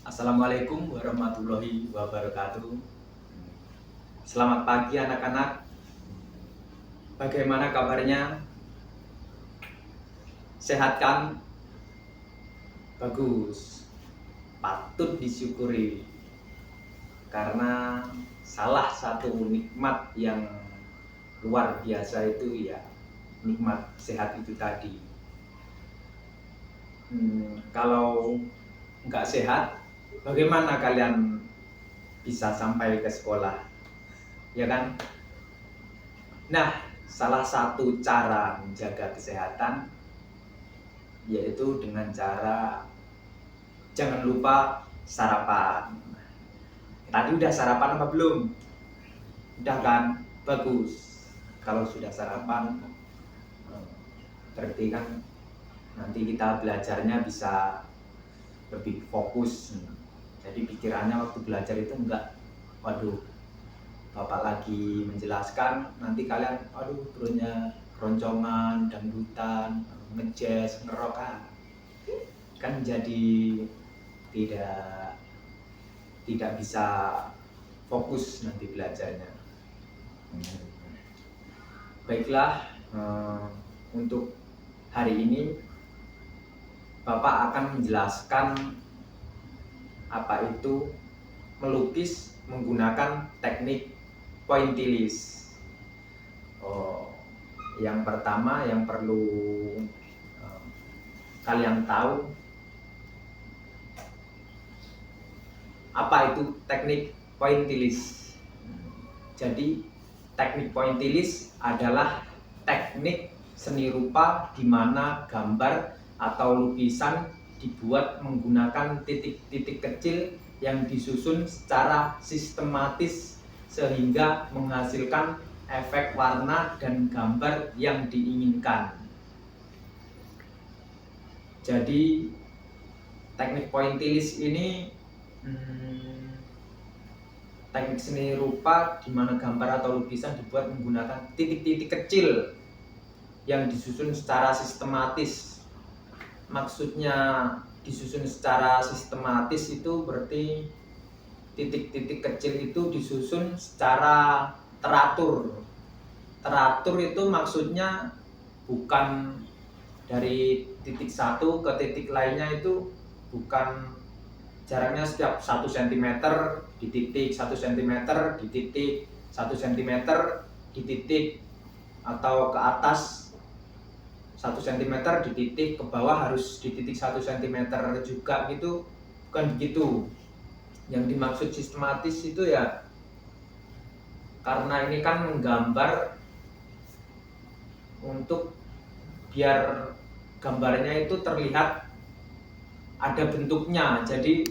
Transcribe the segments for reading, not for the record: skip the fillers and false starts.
Assalamualaikum warahmatullahi wabarakatuh. Selamat pagi anak-anak. Bagaimana kabarnya? Sehat kan? Bagus. Patut disyukuri. Karena salah satu nikmat yang luar biasa itu ya nikmat sehat itu tadi. Kalau nggak sehat, bagaimana kalian bisa sampai ke sekolah? Ya kan? Nah, salah satu cara menjaga kesehatan yaitu dengan cara jangan lupa sarapan. Tadi udah sarapan apa belum? Udah kan? Bagus. Kalau sudah sarapan, berarti kan nanti kita belajarnya bisa lebih fokus. Jadi pikirannya waktu belajar itu enggak, waduh, Bapak lagi menjelaskan, nanti kalian, aduh, perutnya keroncongan, dangdutan, ngejazz, ngerok kan jadi tidak bisa fokus nanti belajarnya. Baiklah, untuk hari ini Bapak akan menjelaskan apa itu melukis menggunakan teknik pointillis. Yang pertama yang perlu kalian tahu, apa itu teknik pointillis. Jadi teknik pointillis adalah teknik seni rupa di mana gambar atau lukisan dibuat menggunakan titik-titik kecil yang disusun secara sistematis sehingga menghasilkan efek warna dan gambar yang diinginkan. Jadi teknik pointillis ini teknik seni rupa di mana gambar atau lukisan dibuat menggunakan titik-titik kecil yang disusun secara sistematis. Maksudnya disusun secara sistematis itu berarti titik-titik kecil itu disusun secara teratur. Teratur itu maksudnya bukan dari titik satu ke titik lainnya, itu bukan jaraknya setiap 1 cm di titik 1 cm di titik 1 cm di titik, atau ke atas 1 cm di titik, ke bawah harus di titik 1 cm juga gitu. Bukan begitu. Yang dimaksud sistematis itu ya karena ini kan menggambar untuk biar gambarnya itu terlihat ada bentuknya. Jadi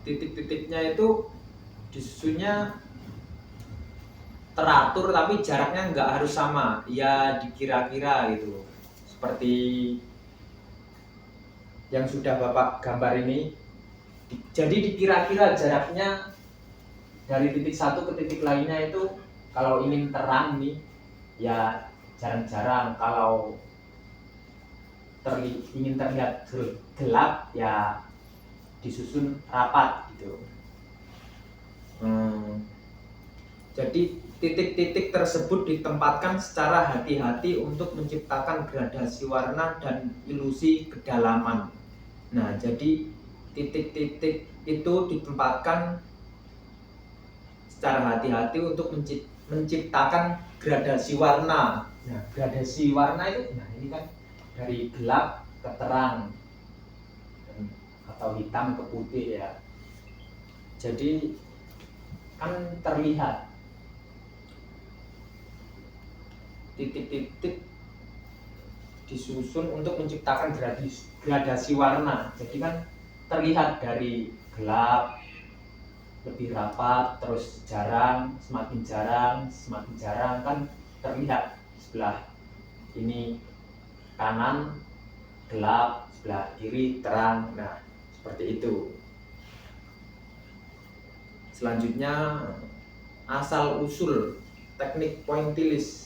titik-titiknya itu disusunnya teratur tapi jaraknya nggak harus sama, ya dikira-kira gitu, seperti yang sudah Bapak gambar ini. Jadi dikira-kira jaraknya dari titik satu ke titik lainnya itu kalau ingin terang nih ya jarang-jarang, kalau ingin terlihat gelap ya disusun rapat gitu. Jadi titik-titik tersebut ditempatkan secara hati-hati untuk menciptakan gradasi warna dan ilusi kedalaman. Nah, jadi titik-titik itu ditempatkan secara hati-hati untuk menciptakan gradasi warna. Nah, gradasi warna itu, nah ini kan dari gelap ke terang atau hitam ke putih ya. Jadi kan terlihat titik-titik disusun untuk menciptakan gradasi warna. Jadi kan terlihat dari gelap lebih rapat, terus semakin jarang kan terlihat sebelah ini kanan gelap, sebelah kiri terang. Nah, seperti itu. Selanjutnya asal usul teknik pointillis.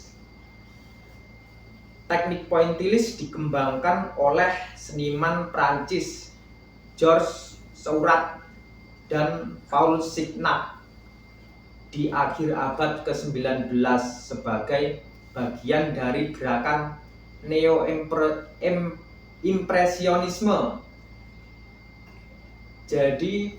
Teknik pointillis dikembangkan oleh seniman Prancis George Seurat dan Paul Signac di akhir abad ke-19 sebagai bagian dari gerakan neo-impresionisme. Jadi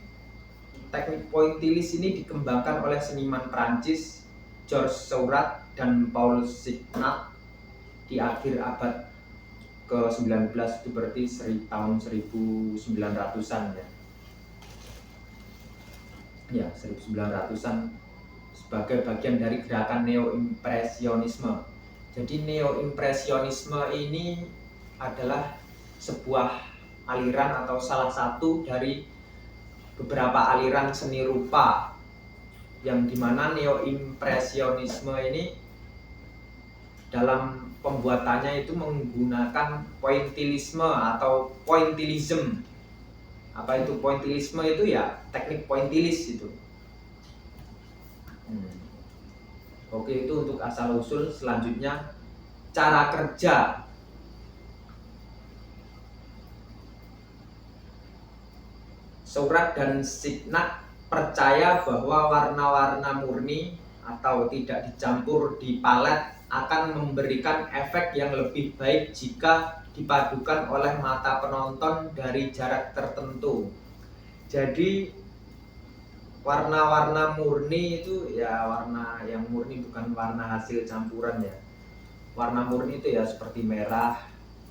teknik pointillis ini dikembangkan oleh seniman Prancis George Seurat dan Paul Signac di akhir abad ke-19, itu berarti tahun 1900-an ya. Ya, 1900-an sebagai bagian dari gerakan neo-impresionisme. Jadi neo-impresionisme ini adalah sebuah aliran atau salah satu dari beberapa aliran seni rupa yang dimana neo-impresionisme ini dalam pembuatannya itu menggunakan pointillisme atau pointillism. Apa itu pointillisme? Itu ya teknik pointillis itu. Oke, itu untuk asal usul. Selanjutnya cara kerja. Seurat dan Signac percaya bahwa warna-warna murni atau tidak dicampur di palet akan memberikan efek yang lebih baik jika dipadukan oleh mata penonton dari jarak tertentu. Jadi warna-warna murni itu ya warna yang murni, bukan warna hasil campuran ya. Warna murni itu ya seperti merah,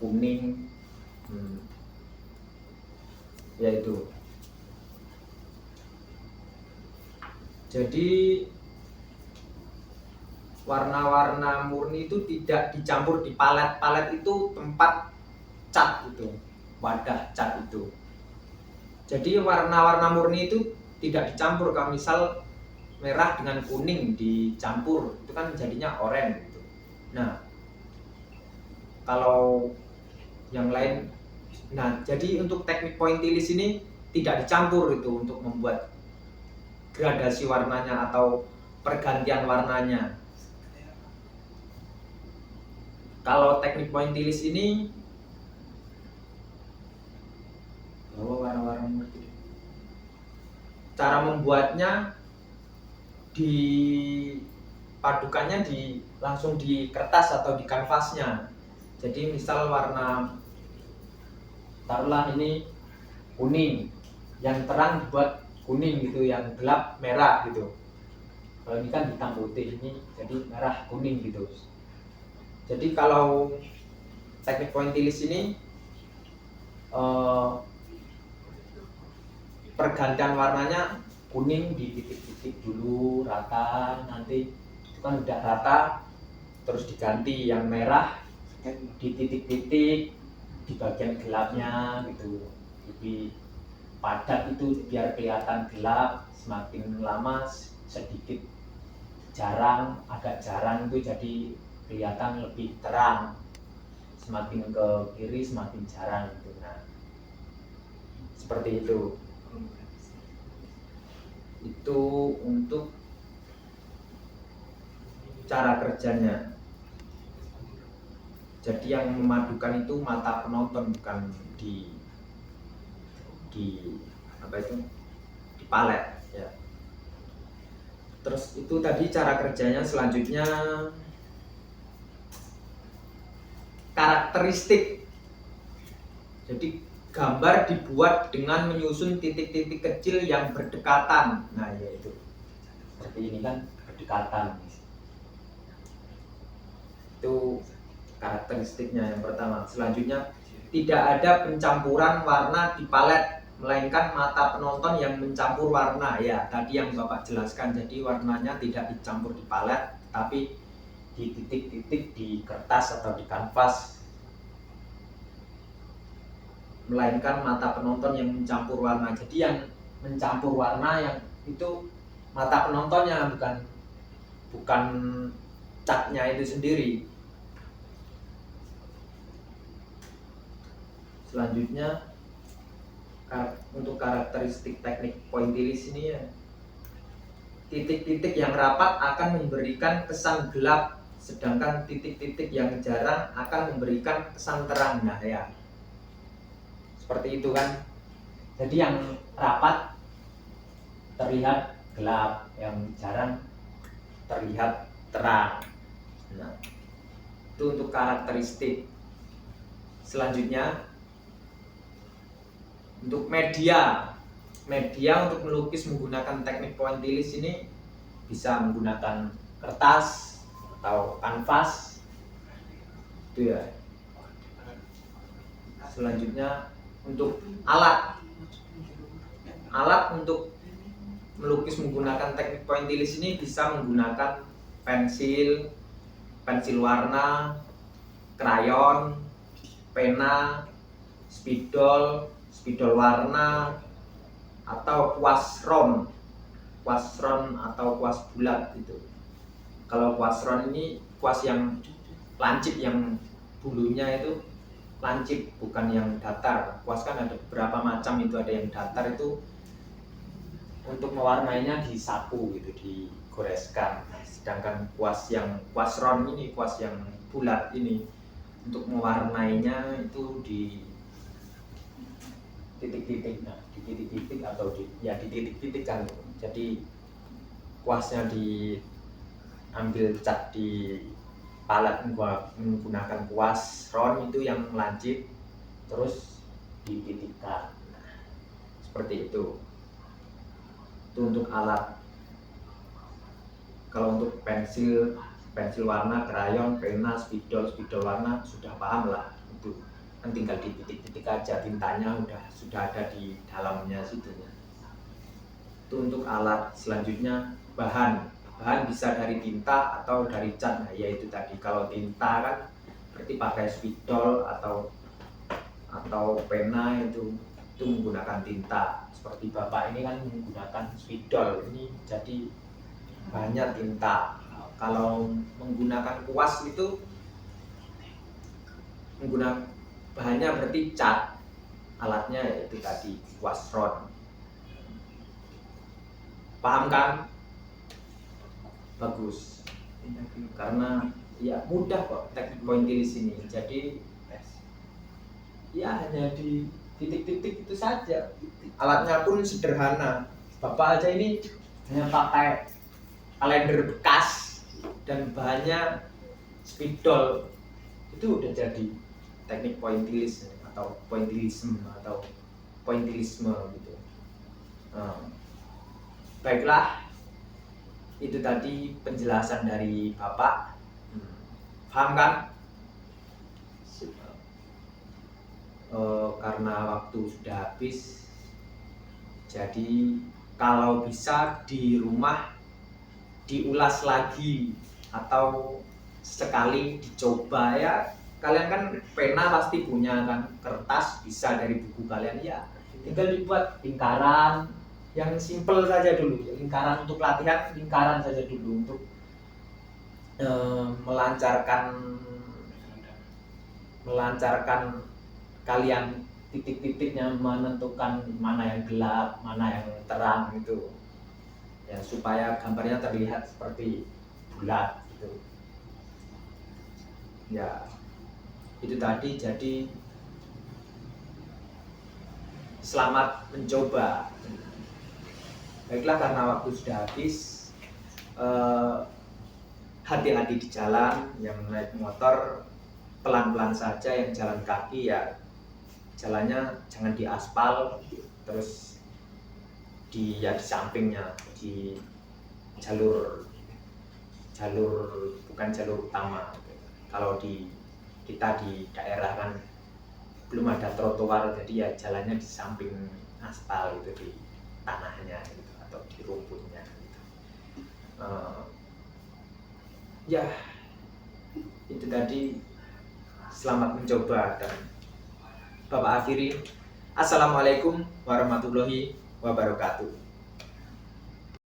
kuning, ya itu. Jadi warna-warna murni itu tidak dicampur di palet. Palet itu tempat cat itu, wadah cat itu. Jadi warna-warna murni itu tidak dicampur. Kalau misal merah dengan kuning dicampur, itu kan jadinya oranye gitu. Nah, kalau yang lain, jadi untuk teknik pointillis ini tidak dicampur itu untuk membuat gradasi warnanya atau pergantian warnanya. Kalau teknik pointillis ini warna-warna murni, cara membuatnya dipadukannya langsung di kertas atau di kanvasnya. Jadi misal warna, taruhlah ini kuning, yang terang dibuat kuning gitu, yang gelap merah gitu. Kalau ini kan hitam putih, ini jadi merah kuning gitu. Jadi kalau teknik pointillis ini pergantian warnanya kuning di titik-titik dulu rata, nanti itu kan udah rata terus diganti yang merah di titik-titik di bagian gelapnya gitu, lebih padat itu biar kelihatan gelap. Semakin lama sedikit jarang, agak jarang itu jadi kelihatan lebih terang. Semakin ke kiri semakin jarang gitu. Nah, seperti itu. Itu untuk cara kerjanya. Jadi yang memadukan itu mata penonton, bukan di apa itu, di palet ya. Terus itu tadi cara kerjanya. Selanjutnya karakteristik. Jadi gambar dibuat dengan menyusun titik-titik kecil yang berdekatan. Nah, yaitu seperti ini kan, berdekatan. Itu karakteristiknya yang pertama. Selanjutnya tidak ada pencampuran warna di palet, melainkan mata penonton yang mencampur warna. Ya, tadi yang Bapak jelaskan. Jadi warnanya tidak dicampur di palet, tapi di titik-titik di kertas atau di kanvas, melainkan mata penonton yang mencampur warna. Jadi yang mencampur warna yang itu mata penontonnya, bukan catnya itu sendiri. Selanjutnya untuk karakteristik teknik pointillis ini ya, titik-titik yang rapat akan memberikan kesan gelap, sedangkan titik-titik yang jarang akan memberikan kesan terang. Nah ya, seperti itu kan. Jadi yang rapat terlihat gelap, yang jarang terlihat terang. Nah, itu untuk karakteristik. Selanjutnya untuk media untuk melukis menggunakan teknik pointillis ini bisa menggunakan kertas atau kanvas itu ya. Selanjutnya untuk alat untuk melukis menggunakan teknik pointillis ini bisa menggunakan pensil warna, krayon, pena, spidol warna, atau kuas ron atau kuas bulat gitu. Kalau kuas ron ini kuas yang lancip, yang bulunya itu lancip, bukan yang datar. Kuas kan ada beberapa macam, itu ada yang datar, itu untuk mewarnainya disapu gitu, digoreskan. Sedangkan kuas ron ini, kuas yang bulat ini, untuk mewarnainya itu di titik-titik. Nah, di titik-titik atau di titik-titik kan. Jadi kuasnya diambil cat di palet menggunakan kuas ron itu yang lancip, terus dititikkan. Nah, seperti itu untuk alat. Kalau untuk pensil warna, krayon, pena, spidol warna sudah paham lah, itu kan tinggal dititik-titik aja, tintanya sudah ada di dalamnya situnya. Itu untuk alat. Selanjutnya bahan bisa dari tinta atau dari cat. Nah, yaitu tadi, kalau tinta kan berarti pakai spidol atau pena, itu menggunakan tinta. Seperti Bapak ini kan menggunakan spidol, ini jadi bahannya tinta. Kalau menggunakan kuas itu menggunakan bahannya berarti cat, alatnya yaitu tadi kuas ron. Paham kan? Bagus, karena ya mudah kok teknik pointillis ini. Jadi ya hanya di titik-titik itu saja. Alatnya pun sederhana. Bapak aja ini hanya pakai kalender bekas dan bahannya spidol, itu udah jadi teknik pointillis atau pointillisme atau pointillisme gitu. Baiklah, itu tadi penjelasan dari Bapak. Paham kan? Karena waktu sudah habis, jadi kalau bisa di rumah diulas lagi atau sekali dicoba ya. Kalian kan pena pasti punya kan, kertas bisa dari buku kalian ya, tinggal dibuat lingkaran yang simple saja dulu. Lingkaran untuk latihan, lingkaran saja dulu untuk melancarkan kalian titik-titiknya, menentukan mana yang gelap, mana yang terang gitu ya, supaya gambarnya terlihat seperti bulat gitu ya. Itu tadi. Jadi selamat mencoba. Baiklah, karena waktu sudah habis, hati-hati di jalan. Yang naik motor pelan-pelan saja, yang jalan kaki ya jalannya jangan di aspal, terus di sampingnya, di jalur bukan jalur utama. Kalau kita di daerah kan belum ada trotoar, jadi ya jalannya di samping aspal itu, di tanahnya gitu, atau di rumputnya gitu. Ya itu tadi, selamat mencoba. Dan Bapak akhiri, assalamualaikum warahmatullahi wabarakatuh.